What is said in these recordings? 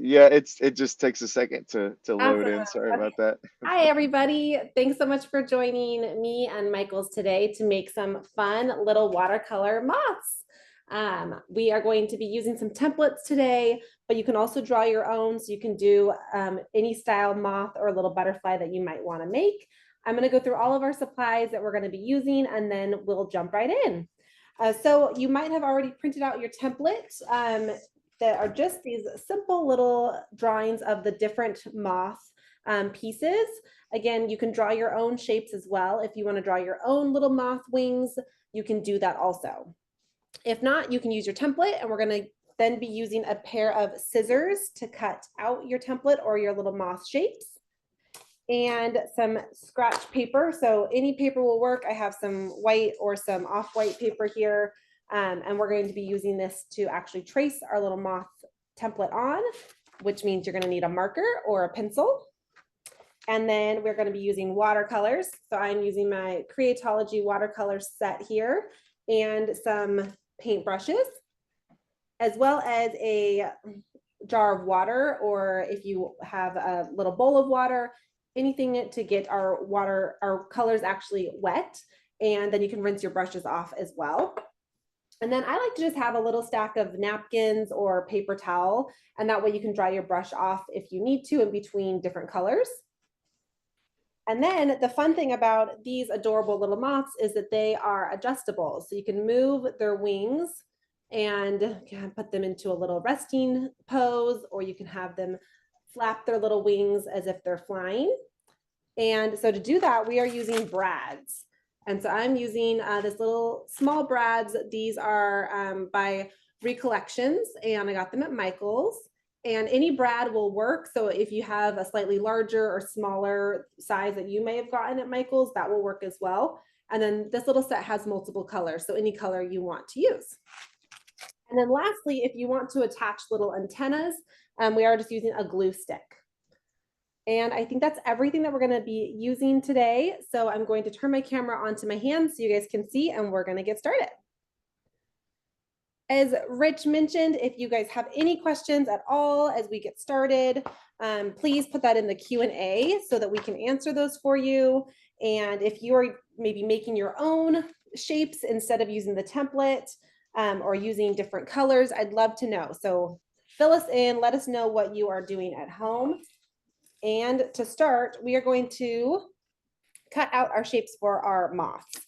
Yeah, it just takes a second to load Awesome. in. Sorry Okay. about that. Hi, everybody. Thanks so much for joining me and Michael's today to make some fun little watercolor moths. We are going to be using some templates today, but you can also draw your own. So you can do any style moth or little butterfly that you might want to make. I'm going to go through all of our supplies that we're going to be using, and then we'll jump right in. So you might have already printed out your template that are just these simple little drawings of the different moth pieces. Again, you can draw your own shapes as well. If you want to draw your own little moth wings, you can do that also. If not, you can use your template, and we're going to then be using a pair of scissors to cut out your template or your little moth shapes, and some scratch paper. So any paper will work. I have some white or some off-white paper here, and we're going to be using this to actually trace our little moth template on, which means you're going to need a marker or a pencil. And then we're going to be using watercolors. So I'm using my Creatology watercolor set here and some paint brushes, as well as a jar of water, or if you have a little bowl of water, anything to get our colors actually wet. And then you can rinse your brushes off as well. And then I like to just have a little stack of napkins or paper towel, and that way you can dry your brush off if you need to in between different colors. And then the fun thing about these adorable little moths is that they are adjustable. So you can move their wings and put them into a little resting pose, or you can have them flap their little wings as if they're flying. And so to do that, we are using brads. And so I'm using this little small brads. These are by Recollections, and I got them at Michael's. And any brad will work. So if you have a slightly larger or smaller size that you may have gotten at Michael's, that will work as well. And then this little set has multiple colors, so any color you want to use. And then lastly, if you want to attach little antennas, we are just using a glue stick. And I think that's everything that we're going to be using today. So I'm going to turn my camera onto my hands so you guys can see, and we're going to get started. As Rich mentioned, if you guys have any questions at all as we get started, please put that in the Q&A so that we can answer those for you. And if you are maybe making your own shapes instead of using the template or using different colors, I'd love to know. So fill us in, let us know what you are doing at home. And to start, we are going to cut out our shapes for our moths.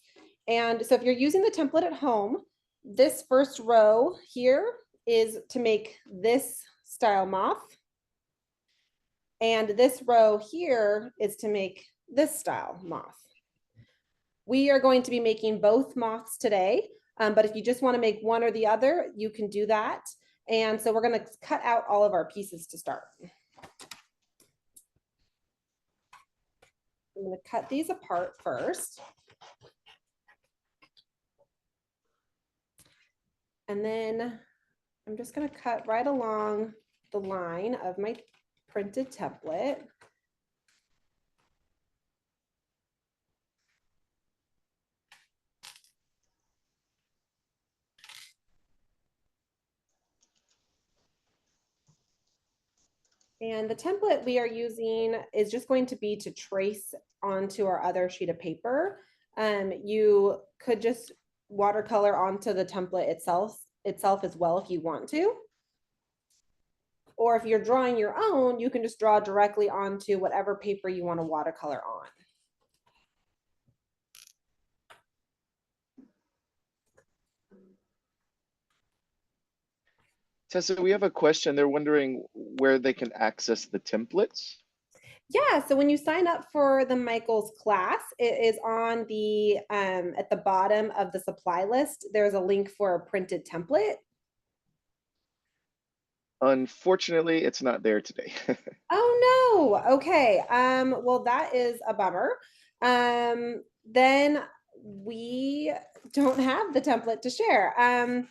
And so if you're using the template at home, this first row here is to make this style moth. And this row here is to make this style moth. We are going to be making both moths today, but if you just want to make one or the other, you can do that. And so we're going to cut out all of our pieces to start. I'm going to cut these apart first. And then I'm just going to cut right along the line of my printed template. And the template we are using is just going to be to trace onto our other sheet of paper. You could just watercolor onto the template itself as well if you want to. Or if you're drawing your own, you can just draw directly onto whatever paper you want to watercolor on. Tessa, we have a question. They're wondering where they can access the templates. Yeah, so when you sign up for the Michael's class, it is on the at the bottom of the supply list. There's a link for a printed template. Unfortunately, it's not there today. Oh no. Okay. Well, that is a bummer. Then we don't have the template to share.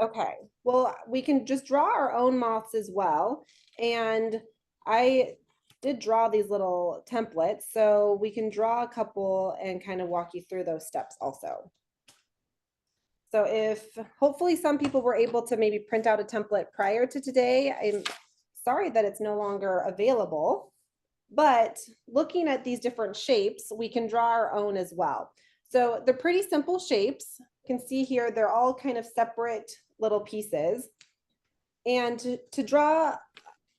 Okay. Well, we can just draw our own moths as well. And I did draw these little templates, so we can draw a couple and kind of walk you through those steps also. So if hopefully some people were able to maybe print out a template prior to today, I'm sorry that it's no longer available, but looking at these different shapes, we can draw our own as well. So they're pretty simple shapes. You can see here, they're all kind of separate little pieces. And to draw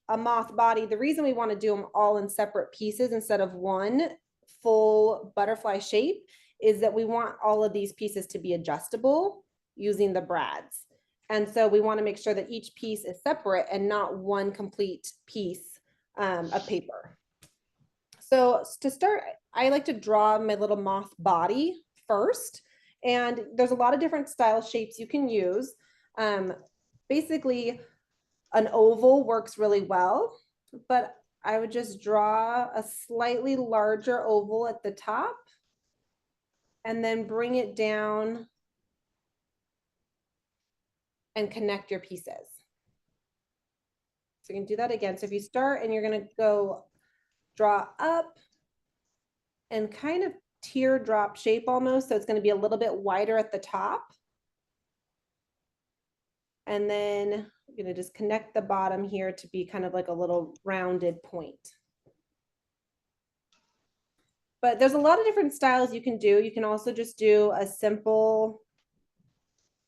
a moth body, the reason we want to do them all in separate pieces instead of one full butterfly shape is that we want all of these pieces to be adjustable using the brads. And so we want to make sure that each piece is separate and not one complete piece of paper. So to start, I like to draw my little moth body first. And there's a lot of different style shapes you can use. Basically, an oval works really well, but I would just draw a slightly larger oval at the top and then bring it down and connect your pieces. So you can do that again. So if you start and you're going to go draw up and kind of teardrop shape almost, so it's going to be a little bit wider at the top. And then you're going to just connect the bottom here to be kind of like a little rounded point. But there's a lot of different styles you can do. You can also just do a simple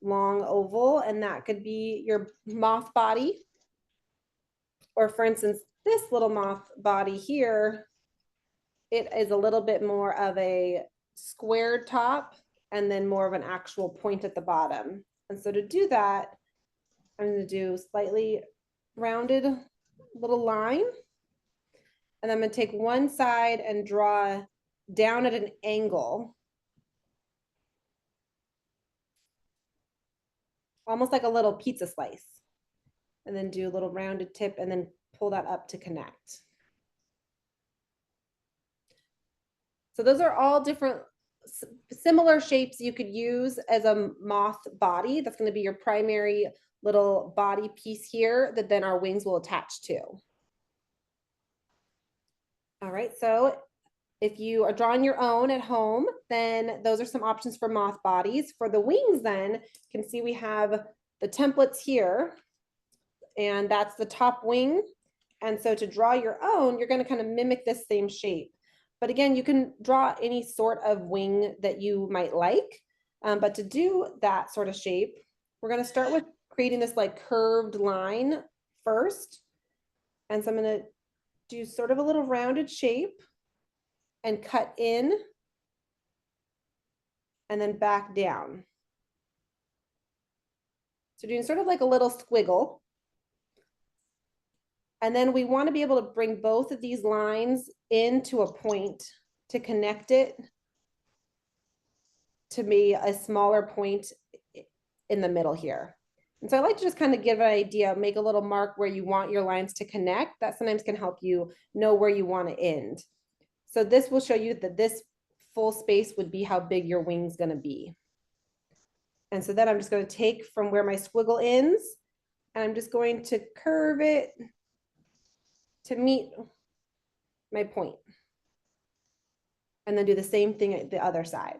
long oval, and that could be your moth body. Or for instance, this little moth body here, it is a little bit more of a squared top and then more of an actual point at the bottom. And so to do that, I'm going to do slightly rounded little line. And I'm going to take one side and draw down at an angle, almost like a little pizza slice. And then do a little rounded tip and then pull that up to connect. So those are all different similar shapes you could use as a moth body. That's going to be your primary little body piece here that then our wings will attach to. All right, so if you are drawing your own at home, then those are some options for moth bodies. For the wings then, you can see we have the templates here, and that's the top wing. And so to draw your own, you're going to kind of mimic this same shape. But again, you can draw any sort of wing that you might like. But to do that sort of shape, we're going to start with creating this like curved line first. And so I'm going to do sort of a little rounded shape and cut in and then back down. So doing sort of like a little squiggle. And then we want to be able to bring both of these lines into a point to connect it to be a smaller point in the middle here. And so I like to just kind of give an idea, make a little mark where you want your lines to connect. That sometimes can help you know where you want to end. So this will show you that this full space would be how big your wing's going to be. And so then I'm just going to take from where my squiggle ends, and I'm just going to curve it to meet my point. And then do the same thing at the other side.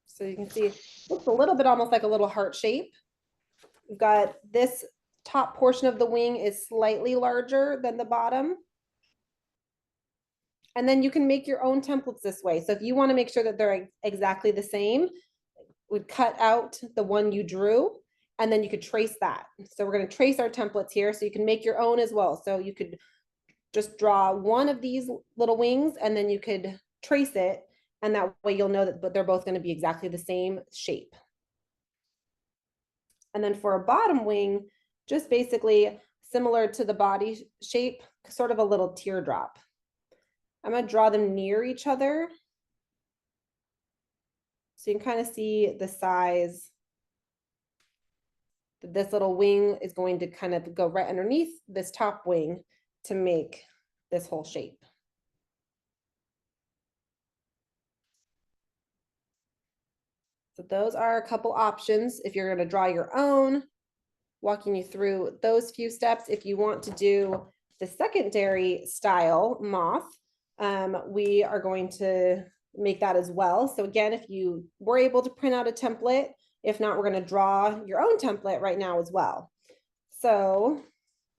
So you can see it looks a little bit almost like a little heart shape. We've got this top portion of the wing is slightly larger than the bottom. And then you can make your own templates this way. So if you want to make sure that they're exactly the same, would cut out the one you drew, and then you could trace that. So we're going to trace our templates here so you can make your own as well. So you could just draw one of these little wings and then you could trace it. And that way you'll know that they're both going to be exactly the same shape. And then for a bottom wing, just basically similar to the body shape, sort of a little teardrop. I'm going to draw them near each other. So you can kind of see the size that this little wing is going to kind of go right underneath this top wing to make this whole shape. So those are a couple options if you're going to draw your own, walking you through those few steps. If you want to do the secondary style moth, we are going to make that as well. So again, if you were able to print out a template, if not, we're going to draw your own template right now as well. So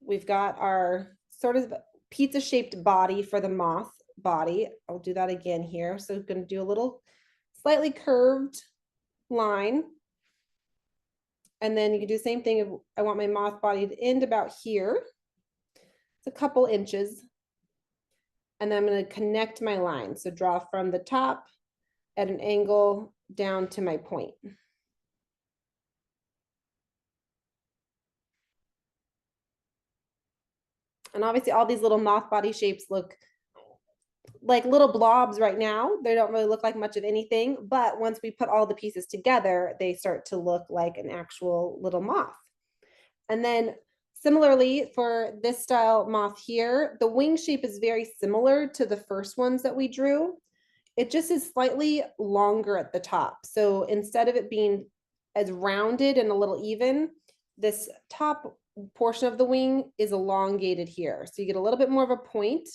we've got our sort of pizza shaped body for the moth body. I'll do that again here. So I'm going to do a little slightly curved line. And then you can do the same thing if I want my moth body to end about here. It's a couple inches. And then I'm going to connect my line. So draw from the top at an angle down to my point. And obviously all these little moth body shapes look like little blobs right now. They don't really look like much of anything, but once we put all the pieces together, they start to look like an actual little moth. And then similarly for this style moth here, the wing shape is very similar to the first ones that we drew. It just is slightly longer at the top. So instead of it being as rounded and a little even, this top portion of the wing is elongated here. So you get a little bit more of a point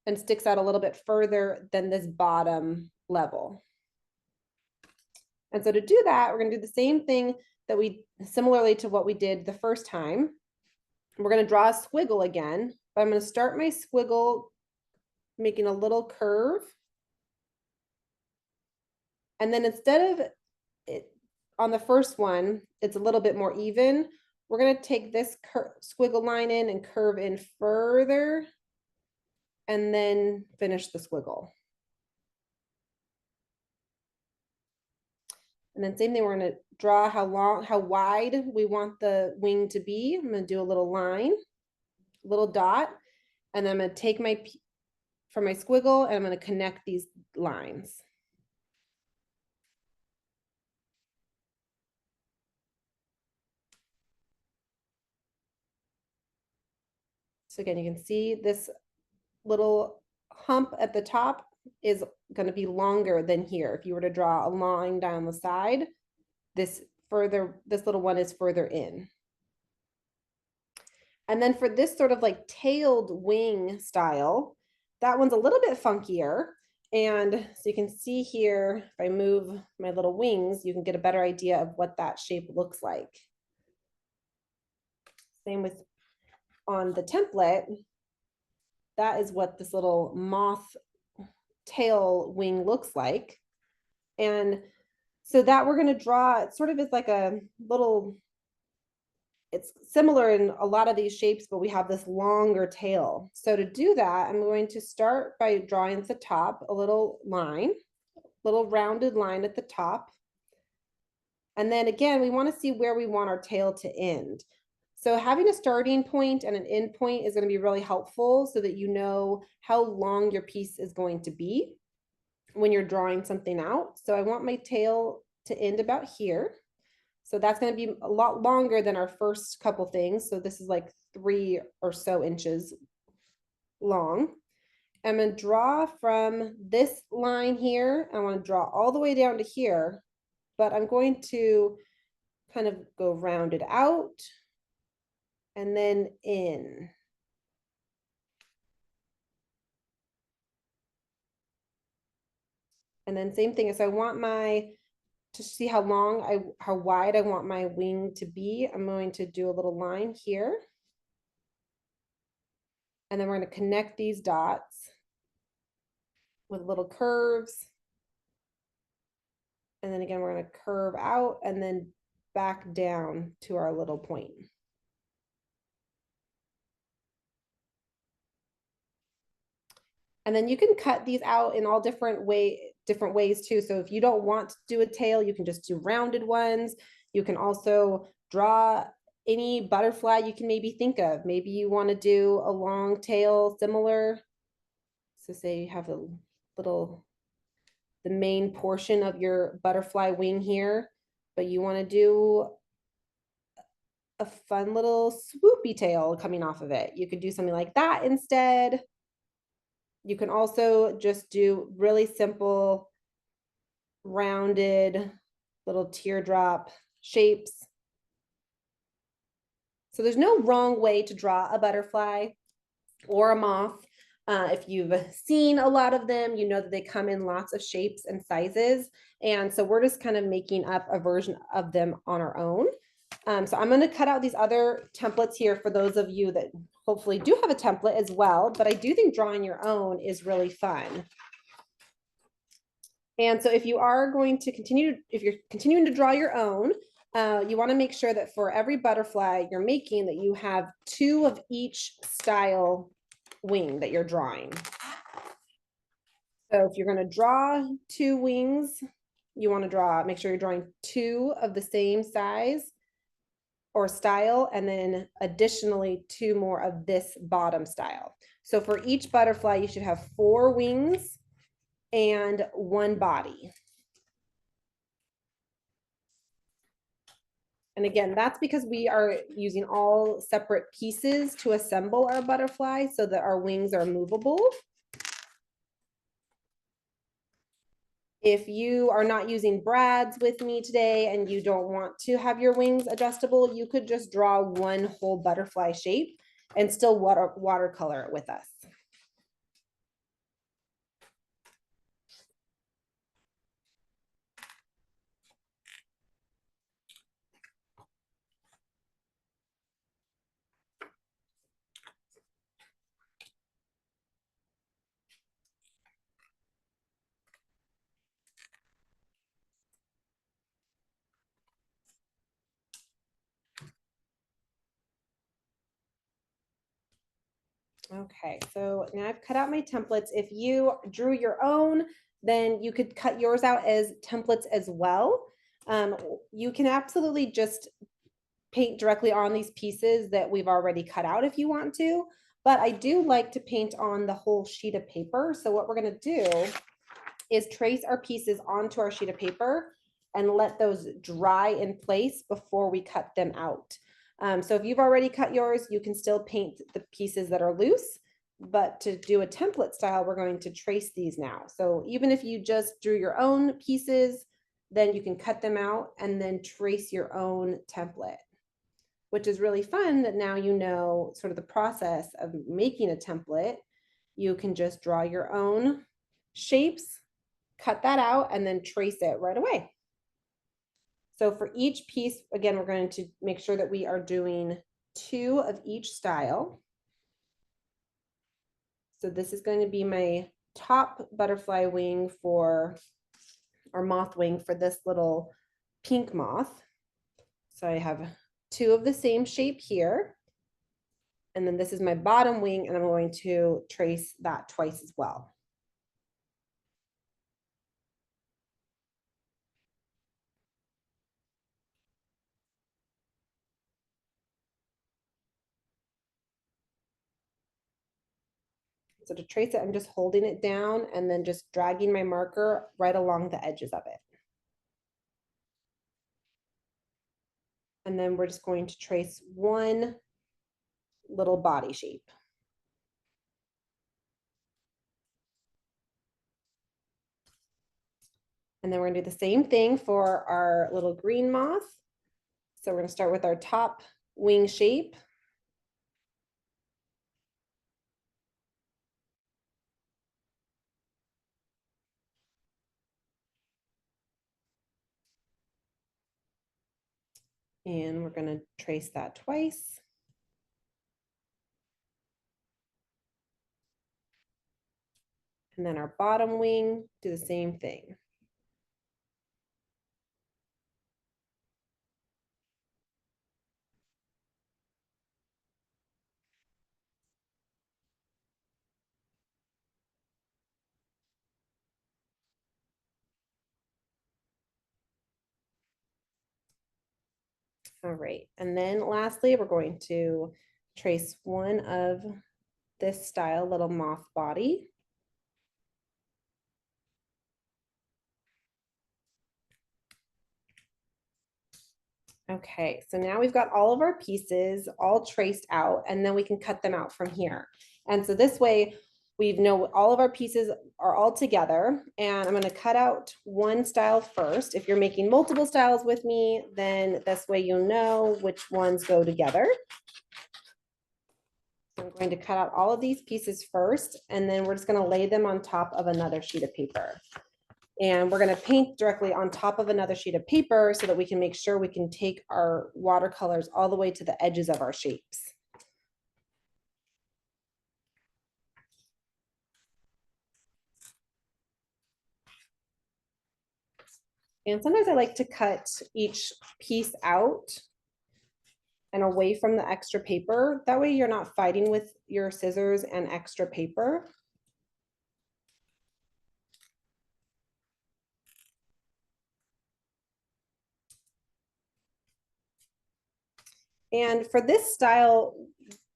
and sticks out a little bit further than this bottom level. And so to do that, we're going to do the same thing that we similarly to what we did the first time. We're going to draw a squiggle again, but I'm going to start my squiggle making a little curve. And then instead of it on the first one, it's a little bit more even. We're going to take this squiggle line in and curve in further and then finish the squiggle. And then same thing, we're going to draw how wide we want the wing to be. I'm going to do a little line, little dot, and then I'm going to take from my squiggle and I'm going to connect these lines. So again, you can see this little hump at the top is going to be longer than here. If you were to draw a line down the side, this little one is further in. And then for this sort of like tailed wing style, that one's a little bit funkier. And so you can see here, if I move my little wings, you can get a better idea of what that shape looks like. Same with on the template. That is what this little moth tail wing looks like. And so that we're going to draw, it sort of is like a little, it's similar in a lot of these shapes, but we have this longer tail. So to do that, I'm going to start by drawing at the top a little line, little rounded line at the top. And then again, we want to see where we want our tail to end. So having a starting point and an end point is going to be really helpful so that you know how long your piece is going to be when you're drawing something out. So I want my tail to end about here. So that's going to be a lot longer than our first couple things. So this is like 3 or so inches long. I'm going to draw from this line here. I want to draw all the way down to here, but I'm going to kind of go rounded out and then in. And then same thing, as I want to see how wide I want my wing to be, I'm going to do a little line here. And then we're going to connect these dots with little curves. And then again, we're going to curve out and then back down to our little point. And then you can cut these out in all different ways too. So if you don't want to do a tail, you can just do rounded ones. You can also draw any butterfly you can maybe think of. Maybe you want to do a long tail similar. So say you have the main portion of your butterfly wing here, but you want to do a fun little swoopy tail coming off of it. You could do something like that instead. You can also just do really simple, rounded little teardrop shapes. So there's no wrong way to draw a butterfly or a moth. If you've seen a lot of them, you know that they come in lots of shapes and sizes. And so we're just kind of making up a version of them on our own. So I'm going to cut out these other templates here for those of you that hopefully do have a template as well. But I do think drawing your own is really fun. And so if you are going to continue, if you're continuing to draw your own, you want to make sure that for every butterfly you're making that you have 2 of each style wing that you're drawing. So if you're going to draw 2 wings, you want to make sure you're drawing 2 of the same size or style, and then additionally 2 more of this bottom style. So for each butterfly, you should have 4 wings and 1 body. And again, that's because we are using all separate pieces to assemble our butterfly so that our wings are movable. If you are not using brads with me today and you don't want to have your wings adjustable, you could just draw 1 whole butterfly shape and still watercolor it with us. Okay, so now I've cut out my templates. If you drew your own, then you could cut yours out as templates as well. You can absolutely just paint directly on these pieces that we've already cut out if you want to, but I do like to paint on the whole sheet of paper. So what we're going to do is trace our pieces onto our sheet of paper and let those dry in place before we cut them out. So if you've already cut yours, you can still paint the pieces that are loose, but to do a template style, we're going to trace these now. So even if you just drew your own pieces, then you can cut them out and then trace your own template, which is really fun that now you know sort of the process of making a template. You can just draw your own shapes, cut that out, and then trace it right away. So for each piece, again, we're going to make sure that we are doing 2 of each style. So this is going to be my top butterfly wing for, or moth wing for this little pink moth. So I have 2 of the same shape here. And then this is my bottom wing, and I'm going to trace that twice as well. So to trace it, I'm just holding it down and then just dragging my marker right along the edges of it. And then we're just going to trace 1 little body shape. And then we're gonna do the same thing for our little green moth. So we're gonna start with our top wing shape. And we're gonna trace that twice. And then our bottom wing, do the same thing. All right, and then lastly, we're going to trace 1 of this style little moth body. Okay, so now we've got all of our pieces all traced out, and then we can cut them out from here. And so this way, we know all of our pieces are all together, and I'm going to cut out 1 style first. If you're making multiple styles with me, then this way you'll know which ones go together. I'm going to cut out all of these pieces first, and then we're just going to lay them on top of another sheet of paper. And we're going to paint directly on top of another sheet of paper so that we can make sure we can take our watercolors all the way to the edges of our shapes. And sometimes I like to cut each piece out and away from the extra paper. That way you're not fighting with your scissors and extra paper. And for this style,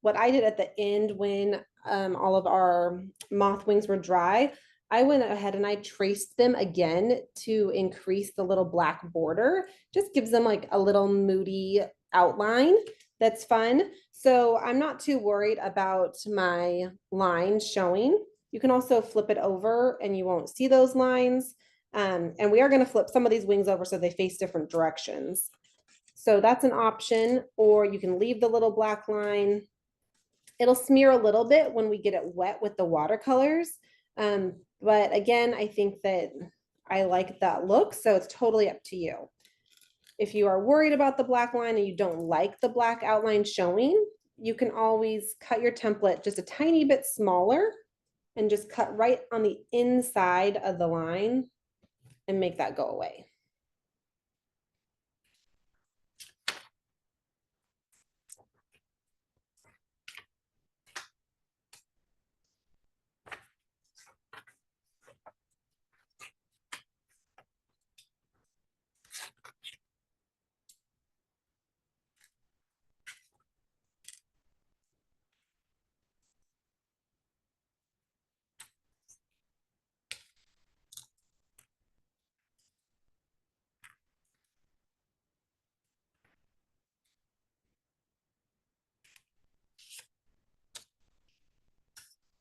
what I did at the end when all of our moth wings were dry, I went ahead and I traced them again to increase the little black border. Just gives them like a little moody outline. That's fun. So I'm not too worried about my lines showing. You can also flip it over and you won't see those lines. And we are going to flip some of these wings over so they face different directions. So that's an option, or you can leave the little black line. It'll smear a little bit when we get it wet with the watercolors. But again, I think that I like that look, so it's totally up to you. If you are worried about the black line and you don't like the black outline showing, you can always cut your template just a tiny bit smaller and just cut right on the inside of the line and make that go away.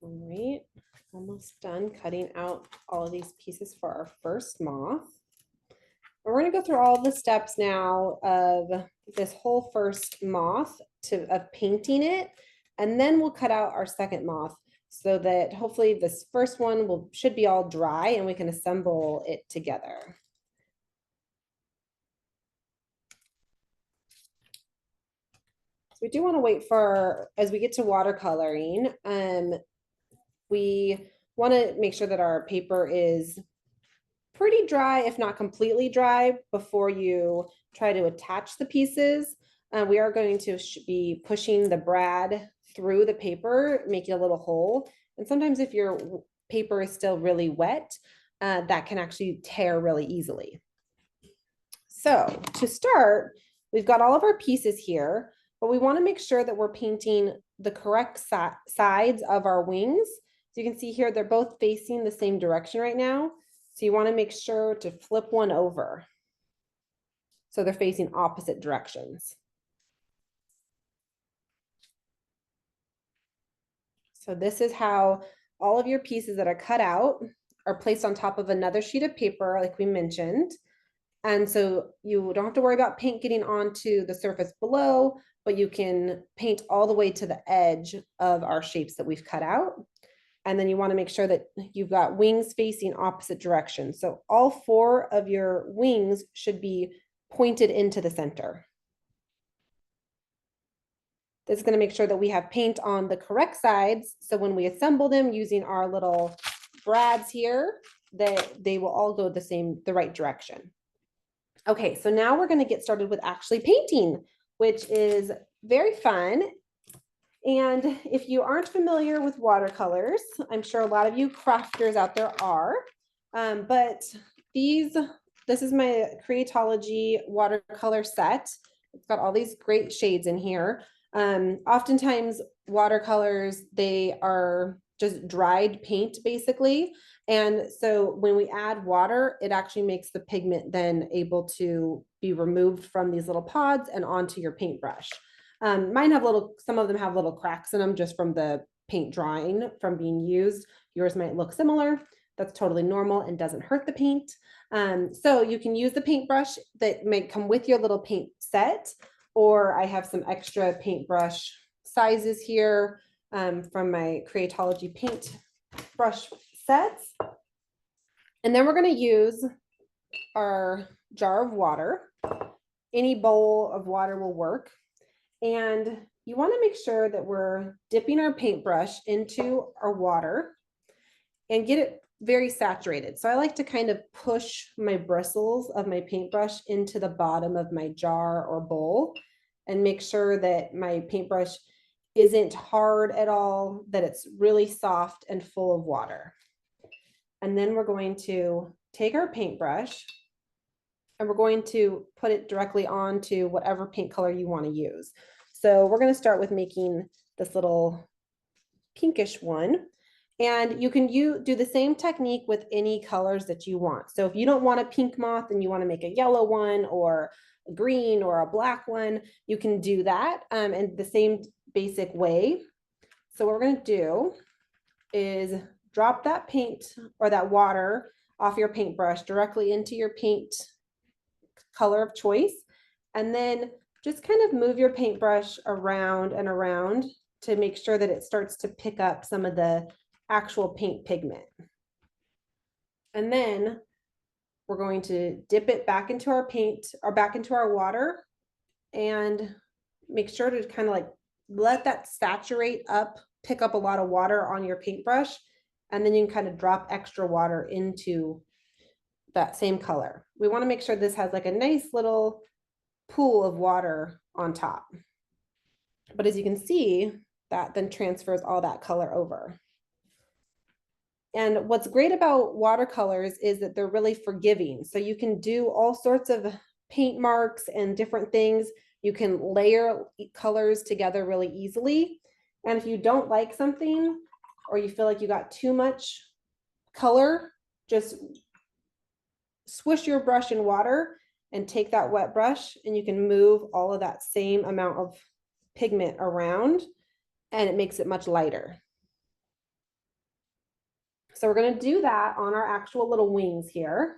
All right, almost done cutting out all of these pieces for our first moth. We're going to go through all the steps now of this whole first moth of painting it, and then we'll cut out our second moth so that hopefully this first one should be all dry and we can assemble it together. So we do want to wait for, as we get to watercoloring, we want to make sure that our paper is pretty dry, if not completely dry, before you try to attach the pieces. We are going to be pushing the brad through the paper, making a little hole. And sometimes if your paper is still really wet, that can actually tear really easily. So to start, we've got all of our pieces here, but we want to make sure that we're painting the correct sides of our wings. So you can see here, they're both facing the same direction right now. So you want to make sure to flip one over so they're facing opposite directions. So this is how all of your pieces that are cut out are placed on top of another sheet of paper, like we mentioned. And so you don't have to worry about paint getting onto the surface below, but you can paint all the way to the edge of our shapes that we've cut out. And then you want to make sure that you've got wings facing opposite directions. So all 4 of your wings should be pointed into the center. This is going to make sure that we have paint on the correct sides. So when we assemble them using our little brads here, that they will all go the right direction. Okay, so now we're going to get started with actually painting, which is very fun. And if you aren't familiar with watercolors, I'm sure a lot of you crafters out there are, but this is my Creatology watercolor set. It's got all these great shades in here. Oftentimes watercolors, they are just dried paint basically. And so when we add water, it actually makes the pigment then able to be removed from these little pods and onto your paintbrush. Mine have some of them have little cracks in them just from the paint drying from being used. Yours might look similar. That's totally normal and doesn't hurt the paint. So you can use the paintbrush that may come with your little paint set, or I have some extra paintbrush sizes here. from my Creatology paint brush sets. And then we're going to use our jar of water. Any bowl of water will work. And you want to make sure that we're dipping our paintbrush into our water and get it very saturated. So I like to kind of push my bristles of my paintbrush into the bottom of my jar or bowl and make sure that my paintbrush isn't hard at all, that it's really soft and full of water. And then we're going to take our paintbrush and we're going to put it directly onto whatever paint color you want to use. So we're going to start with making this little pinkish one. And you can do the same technique with any colors that you want. So if you don't want a pink moth and you want to make a yellow one or a green or a black one, you can do that in the same basic way. So what we're going to do is drop that paint or that water off your paintbrush directly into your paint color of choice. And then just kind of move your paintbrush around and around to make sure that it starts to pick up some of the actual paint pigment. And then we're going to dip it back into our paint or back into our water and make sure to kind of like let that saturate up, pick up a lot of water on your paintbrush. And then you can kind of drop extra water into that same color. We want to make sure this has like a nice little pool of water on top. But as you can see, that then transfers all that color over. And what's great about watercolors is that they're really forgiving. So you can do all sorts of paint marks and different things. You can layer colors together really easily. And if you don't like something or you feel like you got too much color, just swish your brush in water and take that wet brush and you can move all of that same amount of pigment around and it makes it much lighter. So we're going to do that on our actual little wings here.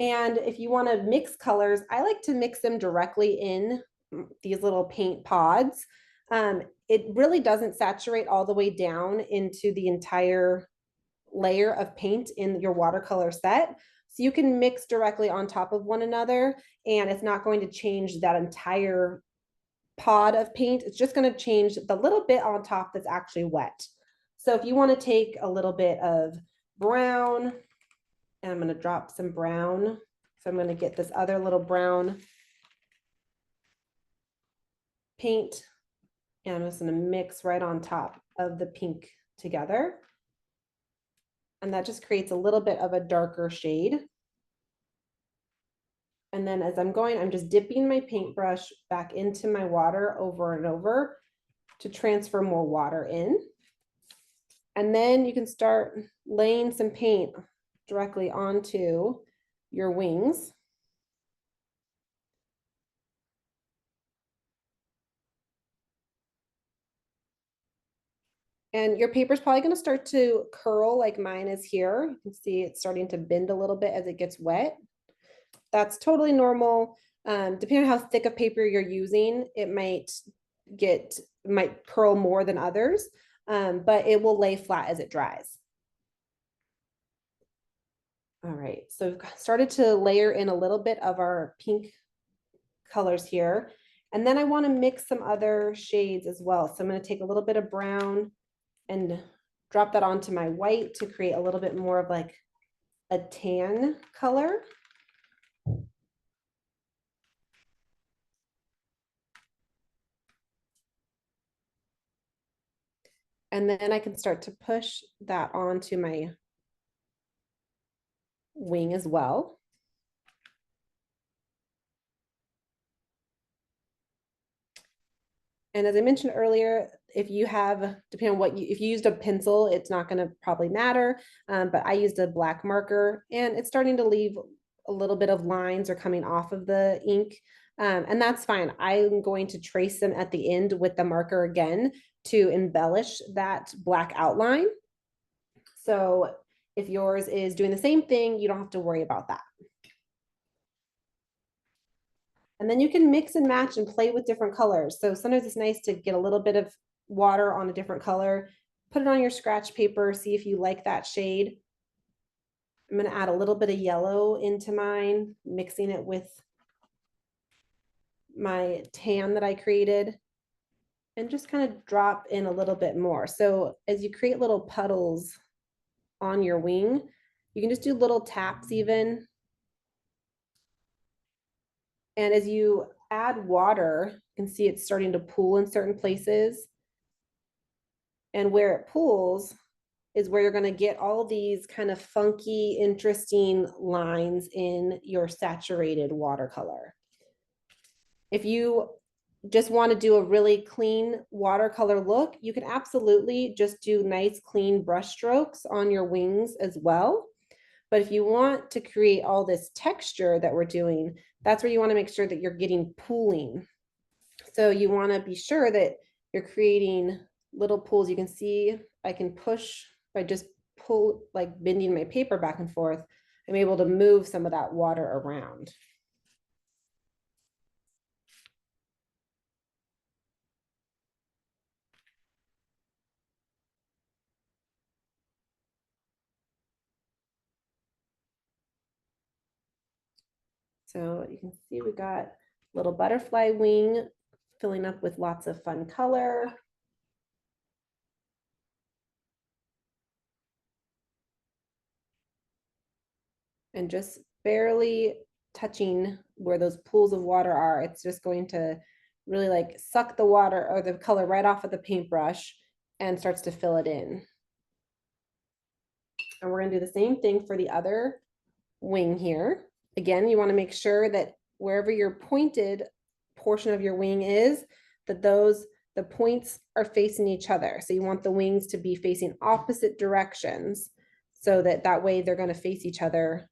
And if you want to mix colors, I like to mix them directly in these little paint pods. It really doesn't saturate all the way down into the entire layer of paint in your watercolor set. So you can mix directly on top of one another and it's not going to change that entire pod of paint. It's just going to change the little bit on top that's actually wet. So if you want to take a little bit of brown, and I'm going to drop some brown. So I'm going to get this other little brown paint, and I'm just going to mix right on top of the pink together. And that just creates a little bit of a darker shade. And then as I'm going, I'm just dipping my paintbrush back into my water over and over to transfer more water in. And then you can start laying some paint directly onto your wings. And your paper is probably going to start to curl like mine is here. You can see it's starting to bend a little bit as it gets wet. That's totally normal. Depending on how thick of paper you're using, it might curl more than others, but it will lay flat as it dries. All right, so we've started to layer in a little bit of our pink colors here. And then I want to mix some other shades as well. So I'm going to take a little bit of brown and drop that onto my white to create a little bit more of like a tan color. And then I can start to push that onto my wing as well. And as I mentioned earlier, if you have, depending on if you used a pencil, it's not going to probably matter. But I used a black marker and it's starting to leave a little bit of lines are coming off of the ink. And that's fine. I'm going to trace them at the end with the marker again to embellish that black outline. So if yours is doing the same thing, you don't have to worry about that. And then you can mix and match and play with different colors. So sometimes it's nice to get a little bit of water on a different color, put it on your scratch paper, see if you like that shade. I'm going to add a little bit of yellow into mine, mixing it with my tan that I created, and just kind of drop in a little bit more. So as you create little puddles on your wing, you can just do little taps even. And as you add water, you can see it's starting to pool in certain places. And where it pools is where you're going to get all these kind of funky, interesting lines in your saturated watercolor. If you just want to do a really clean watercolor look, you can absolutely just do nice, clean brush strokes on your wings as well. But if you want to create all this texture that we're doing, that's where you want to make sure that you're getting pooling. So you want to be sure that you're creating little pools. You can see I can push by just pull, like bending my paper back and forth. I'm able to move some of that water around. So you can see we got a little butterfly wing filling up with lots of fun color. And just barely touching where those pools of water are, it's just going to really like suck the water or the color right off of the paintbrush and starts to fill it in. And we're going to do the same thing for the other wing here. Again, you want to make sure that wherever your pointed portion of your wing is, that the points are facing each other. So you want the wings to be facing opposite directions so that that way they're going to face each other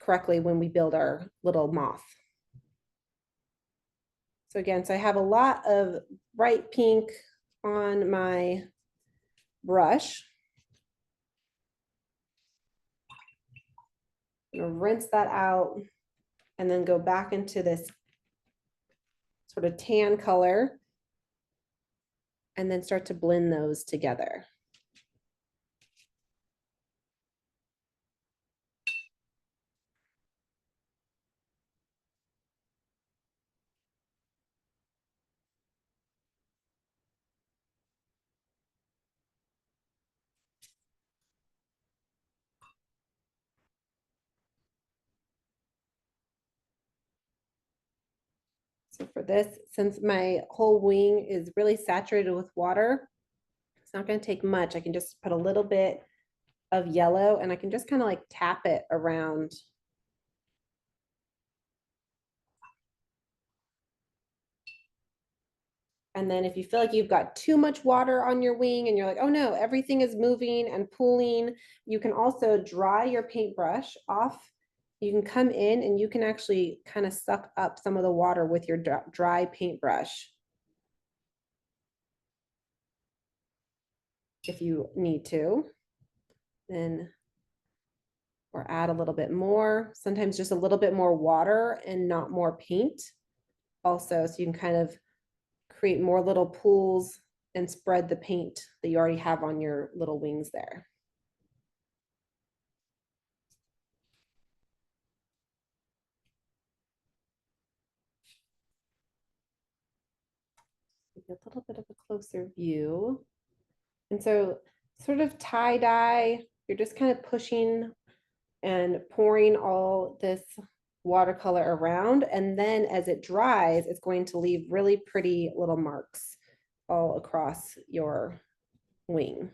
correctly when we build our little moth. So again, so I have a lot of bright pink on my brush. I'm gonna rinse that out and then go back into this sort of tan color and then start to blend those together. So for this, since my whole wing is really saturated with water, it's not going to take much. I can just put a little bit of yellow and I can just kind of like tap it around. And then if you feel like you've got too much water on your wing and you're like, oh no, everything is moving and pooling, you can also dry your paintbrush off. You can come in and you can actually kind of suck up some of the water with your dry paintbrush if you need to. Then, or add a little bit more, sometimes just a little bit more water and not more paint also, so you can kind of create more little pools and spread the paint that you already have on your little wings there. A little bit of a closer view. And so sort of tie-dye, you're just kind of pushing and pouring all this watercolor around. And then as it dries, it's going to leave really pretty little marks all across your wing.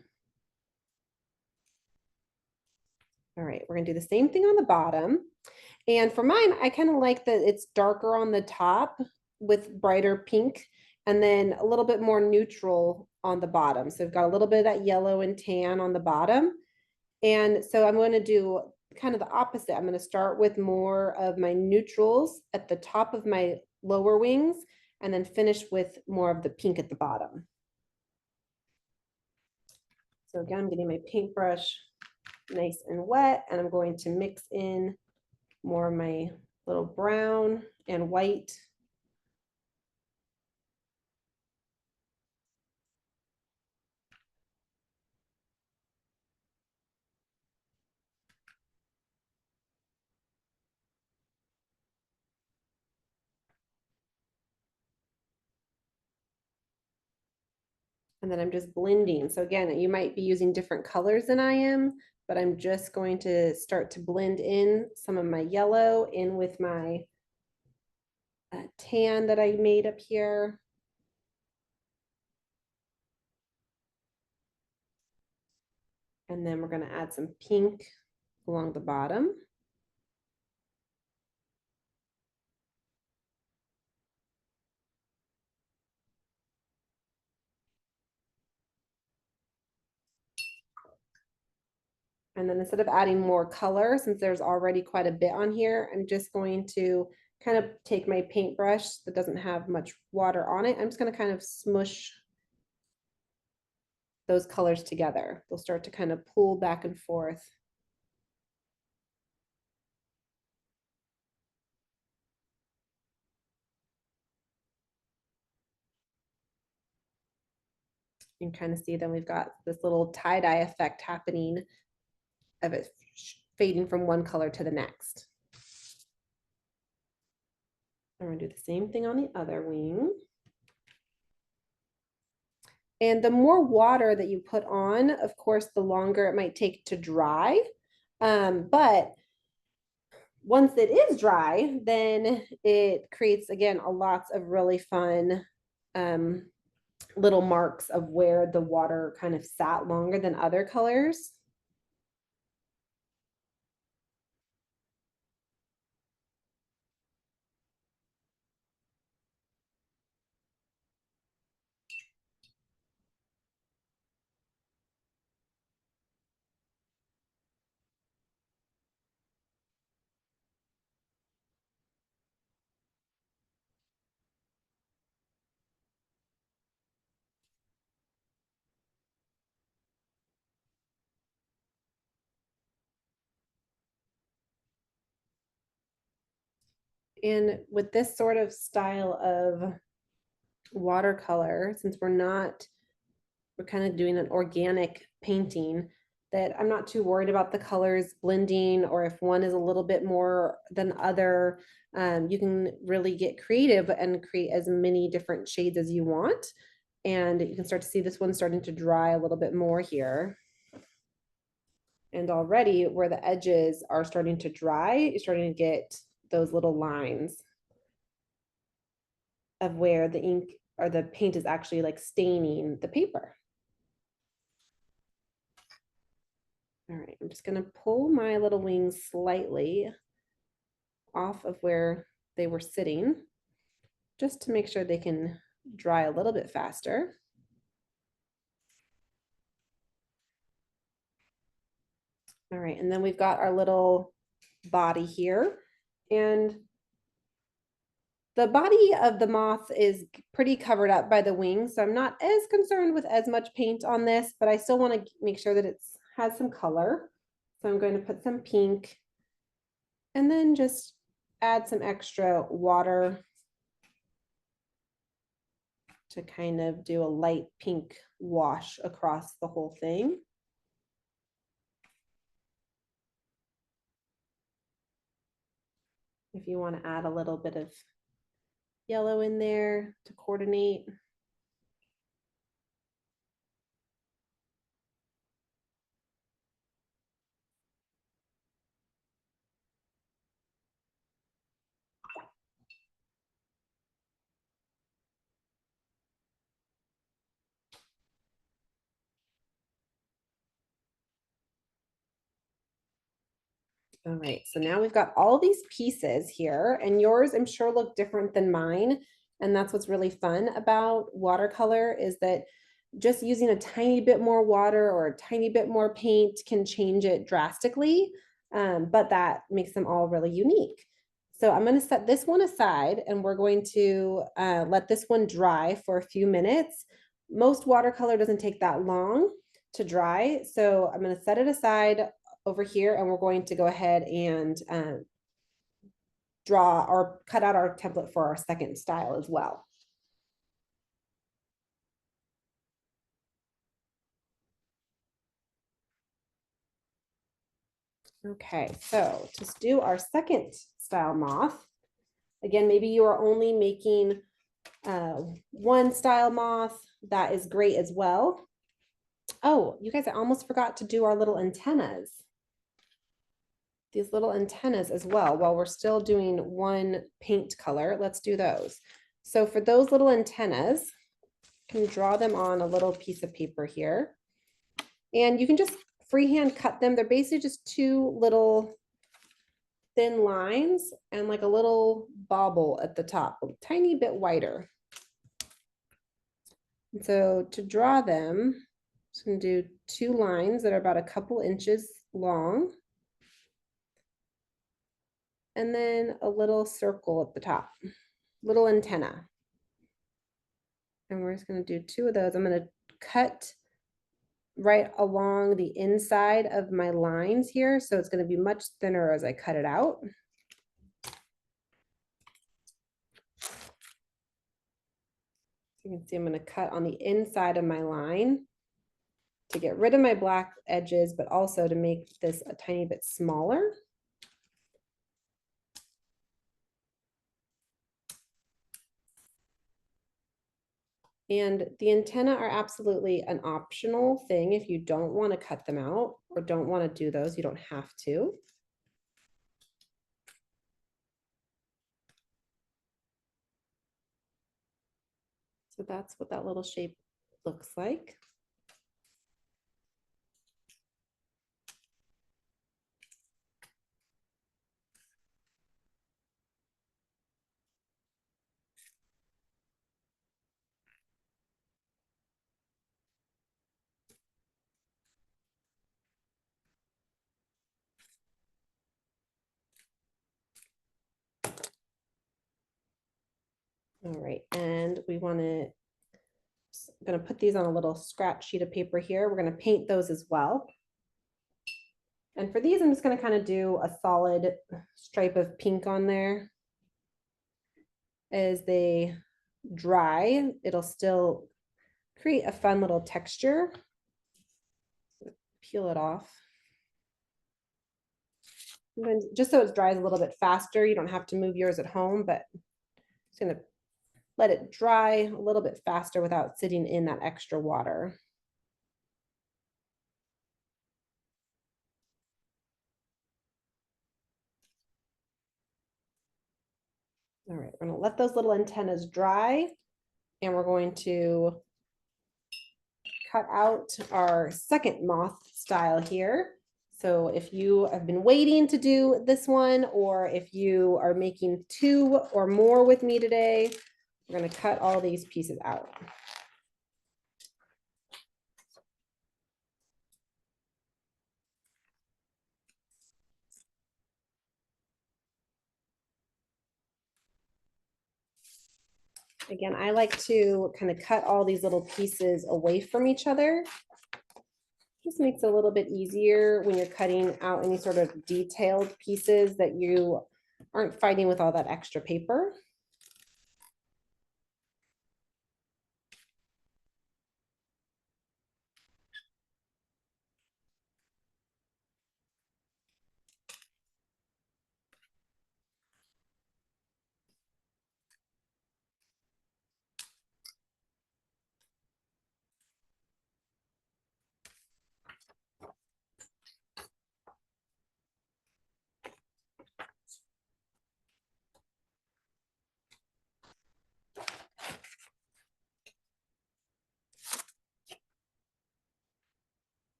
All right, we're gonna do the same thing on the bottom. And for mine, I kind of like that it's darker on the top with brighter pink and then a little bit more neutral on the bottom. So I've got a little bit of that yellow and tan on the bottom. And so I'm going to do kind of the opposite. I'm going to start with more of my neutrals at the top of my lower wings and then finish with more of the pink at the bottom. So again, I'm getting my paintbrush nice and wet, and I'm going to mix in more of my little brown and white. And then I'm just blending. So again, you might be using different colors than I am, but I'm just going to start to blend in some of my yellow in with my tan that I made up here. And then we're going to add some pink along the bottom. And then instead of adding more color, since there's already quite a bit on here, I'm just going to kind of take my paintbrush that doesn't have much water on it. I'm just going to kind of smush those colors together. They'll start to kind of pull back and forth. You can kind of see then we've got this little tie-dye effect happening of it fading from one color to the next. I'm going to do the same thing on the other wing. And the more water that you put on, of course, the longer it might take to dry. But once it is dry, then it creates, again, lots of really fun little marks of where the water kind of sat longer than other colors. And with this sort of style of watercolor, since we're kind of doing an organic painting, that I'm not too worried about the colors blending or if one is a little bit more than other. You can really get creative and create as many different shades as you want. And you can start to see this one starting to dry a little bit more here. And already where the edges are starting to dry, you're starting to get those little lines of where the ink or the paint is actually like staining the paper. All right, I'm just gonna pull my little wings slightly off of where they were sitting, just to make sure they can dry a little bit faster. All right, and then we've got our little body here. And the body of the moth is pretty covered up by the wings, so I'm not as concerned with as much paint on this, but I still want to make sure that it has some color. So I'm going to put some pink and then just add some extra water to kind of do a light pink wash across the whole thing. If you want to add a little bit of yellow in there to coordinate. All right, so now we've got all these pieces here, and yours I'm sure look different than mine. And that's what's really fun about watercolor, is that just using a tiny bit more water or a tiny bit more paint can change it drastically, but that makes them all really unique. So I'm going to set this one aside, and we're going to let this one dry for a few minutes. Most watercolor doesn't take that long to dry, so I'm going to set it aside over here, and we're going to go ahead and draw or cut out our template for our second style as well. Okay, so to do our second style moth, again, maybe you are only making one style moth, that is great as well. Oh, you guys, I almost forgot to do our little antennas. These little antennas as well. While we're still doing one paint color, let's do those. So for those little antennas, you can draw them on a little piece of paper here. And you can just freehand cut them. They're basically just two little thin lines and like a little bobble at the top, a tiny bit wider. And so to draw them, I'm just going to do two lines that are about a couple inches long. And then a little circle at the top, little antenna. And we're just going to do two of those. I'm going to cut right along the inside of my lines here. So it's going to be much thinner as I cut it out. You can see I'm going to cut on the inside of my line to get rid of my black edges, but also to make this a tiny bit smaller. And the antenna are absolutely an optional thing. If you don't want to cut them out or don't want to do those, you don't have to. So that's what that little shape looks like. All right, and we want to, I'm going to put these on a little scratch sheet of paper here. We're going to paint those as well. And for these, I'm just going to kind of do a solid stripe of pink on there. As they dry, it'll still create a fun little texture. Peel it off. Just so it dries a little bit faster. You don't have to move yours at home, but it's going to let it dry a little bit faster without sitting in that extra water. All right, we're going to let those little antennas dry, and we're going to cut out our second moth style here. So if you have been waiting to do this one, or if you are making two or more with me today, we're going to cut all these pieces out. Again, I like to kind of cut all these little pieces away from each other. Just makes it a little bit easier when you're cutting out any sort of detailed pieces that you aren't fighting with all that extra paper.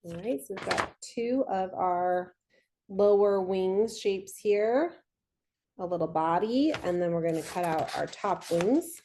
All right, so we've got two of our lower wings shapes here, a little body, and then we're going to cut out our top wings.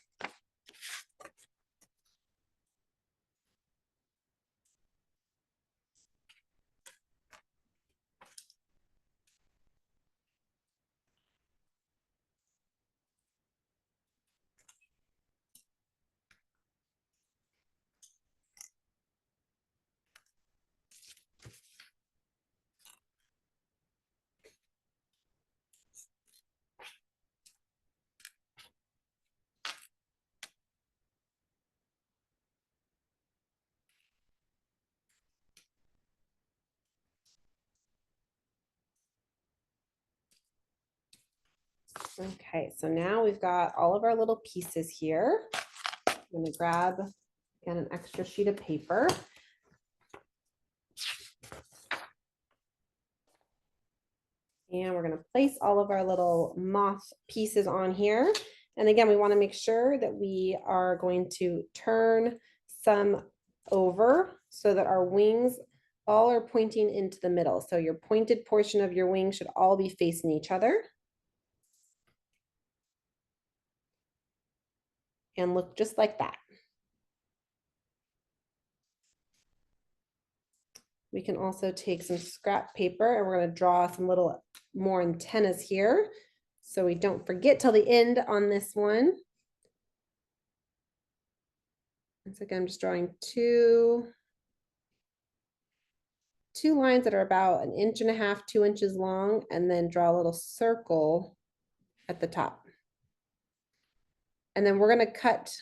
Okay, so now we've got all of our little pieces here. I'm gonna grab, again, an extra sheet of paper. And we're gonna place all of our little moth pieces on here. And again, we wanna make sure that we are going to turn some over so that our wings all are pointing into the middle. So your pointed portion of your wing should all be facing each other. And look just like that. We can also take some scrap paper and we're going to draw some little more antennas here so we don't forget till the end on this one. Once again, I'm just drawing two lines that are about 1.5 inches, 2 inches long, and then draw a little circle at the top. And then we're going to cut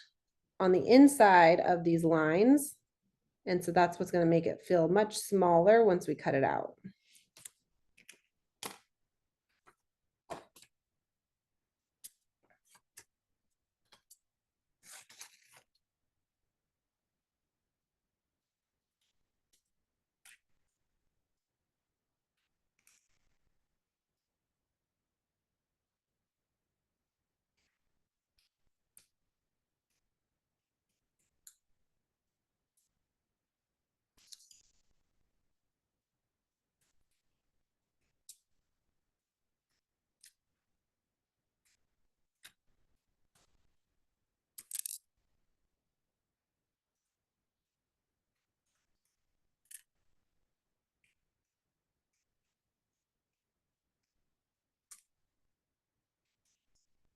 on the inside of these lines. And so that's what's going to make it feel much smaller once we cut it out.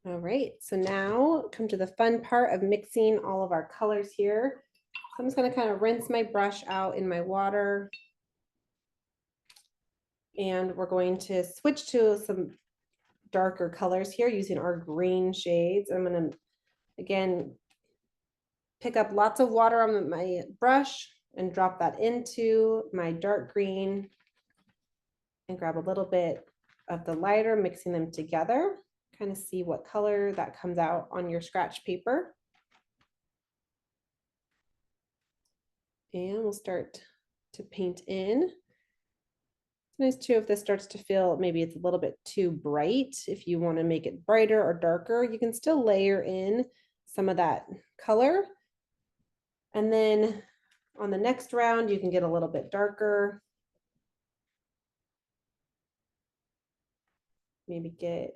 All right, so now come to the fun part of mixing all of our colors here. So I'm just going to kind of rinse my brush out in my water. And we're going to switch to some darker colors here using our green shades. I'm going to, again, pick up lots of water on my brush and drop that into my dark green and grab a little bit of the lighter, mixing them together. Kind of see what color that comes out on your scratch paper. And we'll start to paint in. It's nice too if this starts to feel, maybe it's a little bit too bright. If you want to make it brighter or darker, you can still layer in some of that color. And then on the next round, you can get a little bit darker. Maybe get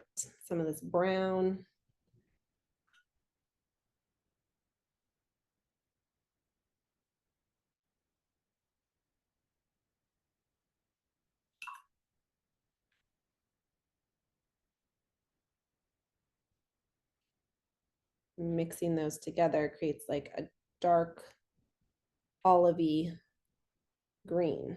some of this brown. Mixing those together creates like a dark olivey green.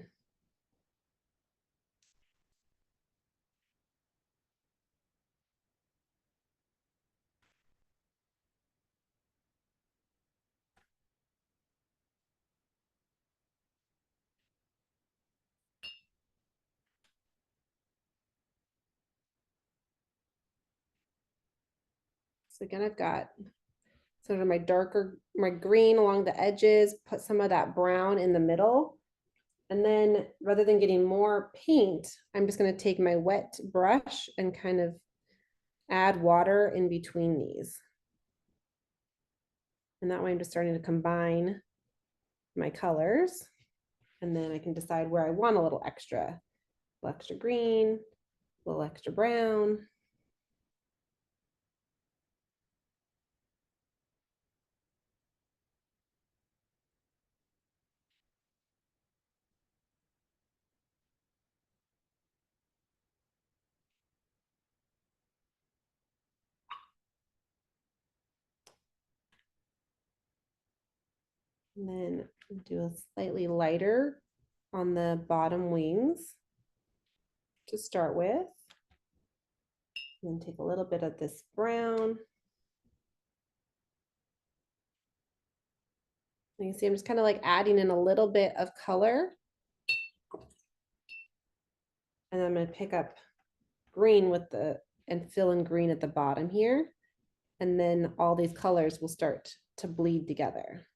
So again, I've got sort of my darker, my green along the edges, put some of that brown in the middle. And then rather than getting more paint, I'm just going to take my wet brush and kind of add water in between these. And that way I'm just starting to combine my colors. And then I can decide where I want a little extra green, a little extra brown. And then do a slightly lighter on the bottom wings to start with. And then take a little bit of this brown. You can see I'm just kind of like adding in a little bit of color. And I'm going to pick up green with the and fill in green at the bottom here. And then all these colors will start to bleed together.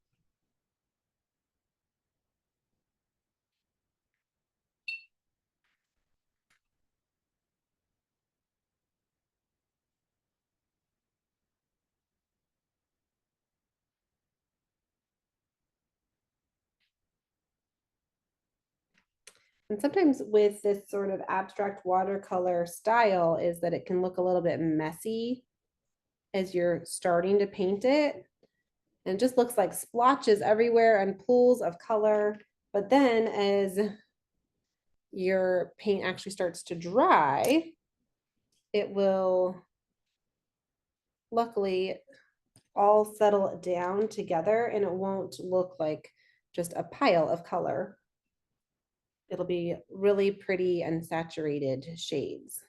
And sometimes with this sort of abstract watercolor style is that it can look a little bit messy as you're starting to paint it. And it just looks like splotches everywhere and pools of color. But then as your paint actually starts to dry, it will luckily all settle down together and it won't look like just a pile of color. It'll be really pretty and saturated shades.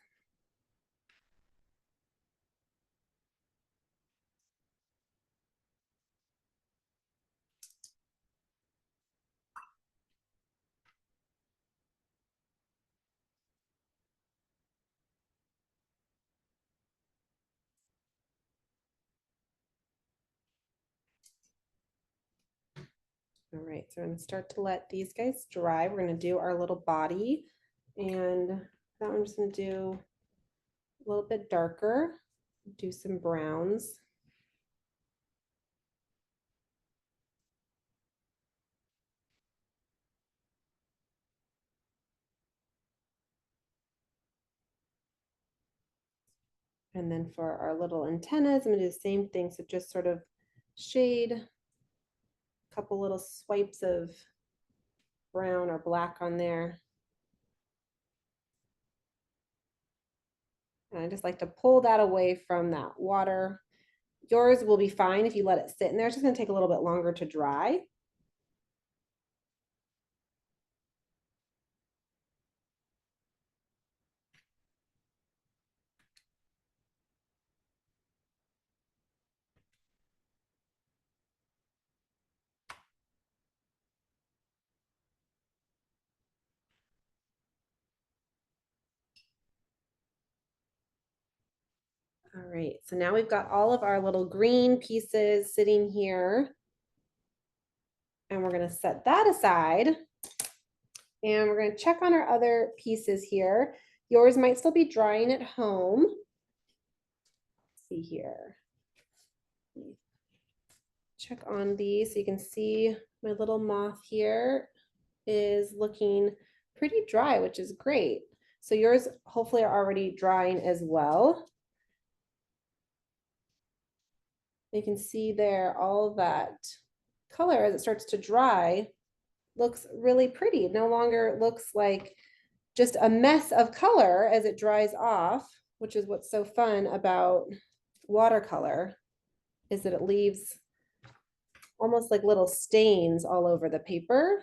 All right, so I'm gonna start to let these guys dry. We're gonna do our little body, and that I'm just gonna do a little bit darker, do some browns. And then for our little antennas, I'm gonna do the same thing. So just sort of shade, a couple little swipes of brown or black on there. And I just like to pull that away from that water. Yours will be fine if you let it sit in there. It's just gonna take a little bit longer to dry. All right, so now we've got all of our little green pieces sitting here. And we're gonna set that aside. And we're gonna check on our other pieces here. Yours might still be drying at home. Let's see here. Check on these so you can see my little moth here is looking pretty dry, which is great. So yours hopefully are already drying as well. You can see there all of that color as it starts to dry looks really pretty. It no longer looks like just a mess of color as it dries off, which is what's so fun about watercolor, is that it leaves almost like little stains all over the paper.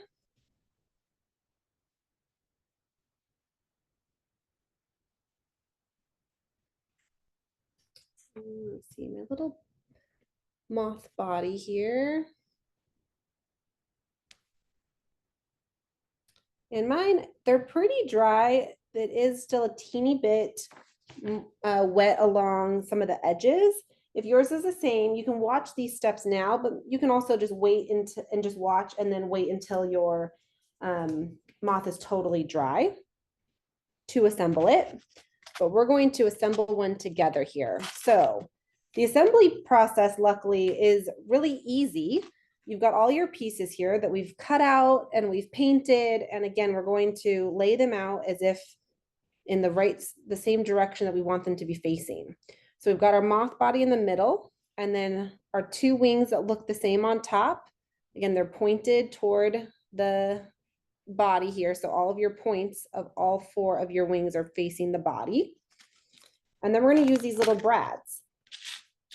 Let's see my little moth body here. And mine, they're pretty dry. It is still a teeny bit wet along some of the edges. If yours is the same, you can watch these steps now, but you can also just wait and just watch and then wait until your moth is totally dry to assemble it. But we're going to assemble one together here. So the assembly process, luckily, is really easy. You've got all your pieces here that we've cut out and we've painted. And again, we're going to lay them out as if in the same direction that we want them to be facing. So we've got our moth body in the middle, and then our two wings that look the same on top. Again, they're pointed toward the body here. So all of your points of all four of your wings are facing the body. And then we're going to use these little brads.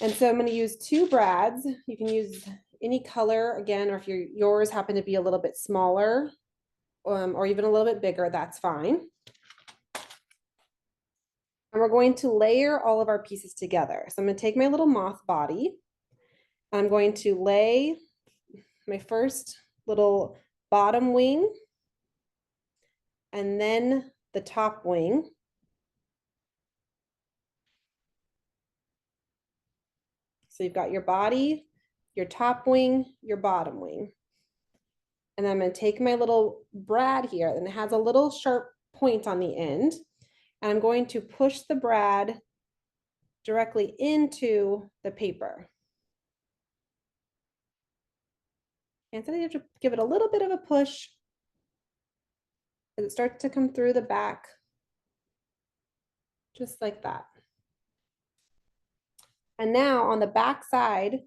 And so I'm going to use two brads. You can use any color again, or if yours happen to be a little bit smaller or even a little bit bigger, that's fine. And we're going to layer all of our pieces together. So I'm going to take my little moth body. I'm going to lay my first little bottom wing and then the top wing. So you've got your body, your top wing, your bottom wing. And I'm going to take my little brad here, and it has a little sharp point on the end. And I'm going to push the brad directly into the paper. And so you have to give it a little bit of a push as it starts to come through the back, just like that. And now on the back side,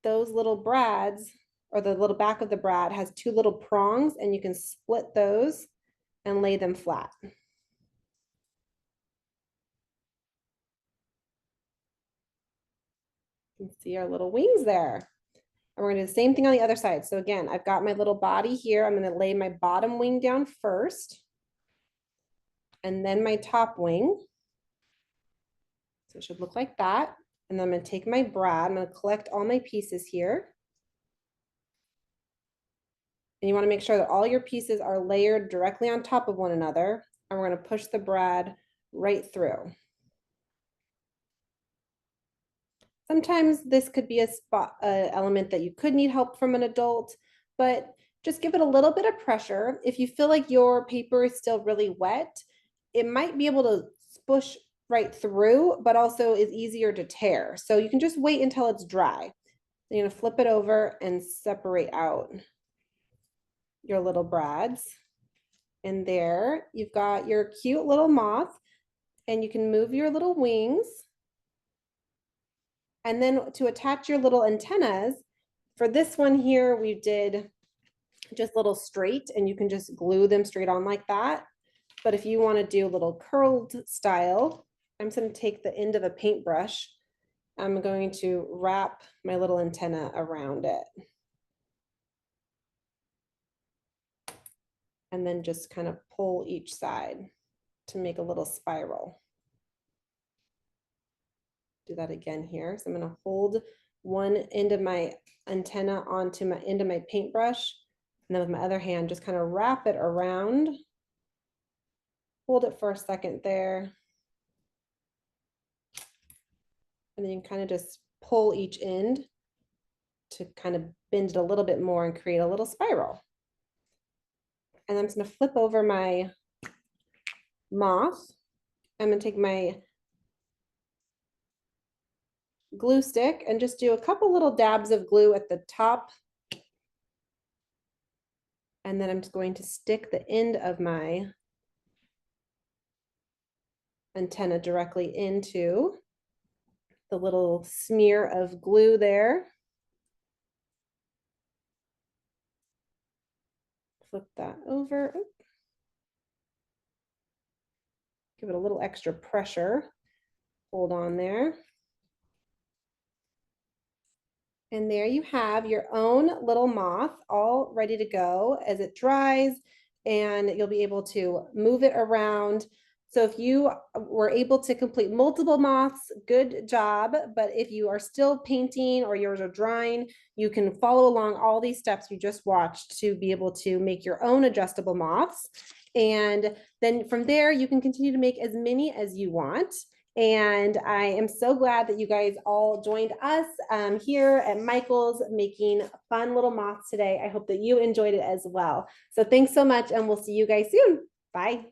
those little brads, or the little back of the brad, has two little prongs, and you can split those and lay them flat. You can see our little wings there. And we're gonna do the same thing on the other side. So again, I've got my little body here. I'm gonna lay my bottom wing down first, and then my top wing. So it should look like that. And then I'm gonna take my brad, I'm gonna collect all my pieces here. And you wanna make sure that all your pieces are layered directly on top of one another. And we're gonna push the brad right through. Sometimes this could be a element that you could need help from an adult, but just give it a little bit of pressure. If you feel like your paper is still really wet, it might be able to push right through, but also is easier to tear. So you can just wait until it's dry. You're gonna flip it over and separate out your little brads. And there you've got your cute little moth, and you can move your little wings. And then to attach your little antennas, for this one here, we did just little straight, and you can just glue them straight on like that. But if you want to do a little curled style, I'm just going to take the end of a paintbrush. I'm going to wrap my little antenna around it. And then just kind of pull each side to make a little spiral. Do that again here. So I'm going to hold one end of my antenna onto my end of my paintbrush, and then with my other hand just kind of wrap it around. Hold it for a second there, and then you can kind of just pull each end to kind of bend it a little bit more and create a little spiral. And I'm just going to flip over my moth. I'm going to take my glue stick and just do a couple little dabs of glue at the top. And then I'm just going to stick the end of my antenna directly into the little smear of glue there. Flip that over. Give it a little extra pressure. Hold on there. And there you have your own little moth all ready to go as it dries, and you'll be able to move it around. So if you were able to complete multiple moths, good job. But if you are still painting or yours are drying, you can follow along all these steps you just watched to be able to make your own adjustable moths. And then from there, you can continue to make as many as you want. And I am so glad that you guys all joined us here at Michael's making fun little moths today. I hope that you enjoyed it as well. So thanks so much, and we'll see you guys soon. Bye.